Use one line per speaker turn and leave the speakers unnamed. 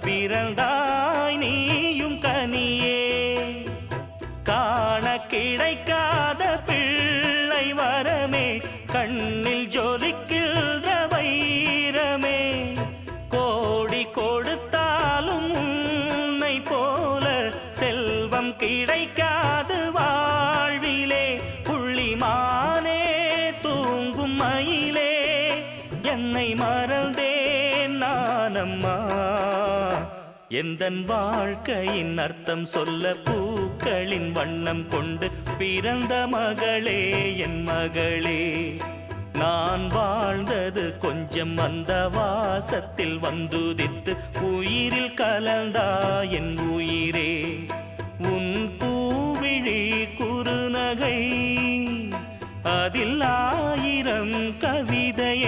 பிறந்தாய் நீயும் கனியே. காண கிடைக்காத பிள்ளை வரமே, கண்ணில் ஜொலிக்கின்ற வைரமே. கோடி கொடுத்தாலும் உன்னை போல செல்வம் கிடைக்காது வாழ்விலே. புள்ளிமானே தூங்கும் மயிலே, என்னை மறந்தேன் நானம்மா. எந்தன் வாழ்க்கையின் அர்த்தம் சொல்ல பூக்களின் வண்ணம் கொண்டு பிறந்த மகளே என் மகளே. நான் வாழ்ந்தது கொஞ்சம் அந்த வாசத்தில் வந்துதித்து உயிரில் கலந்தா என் உயிரே. உன் பூவிழி குறுநகை அதில் 1000 கவிதையே.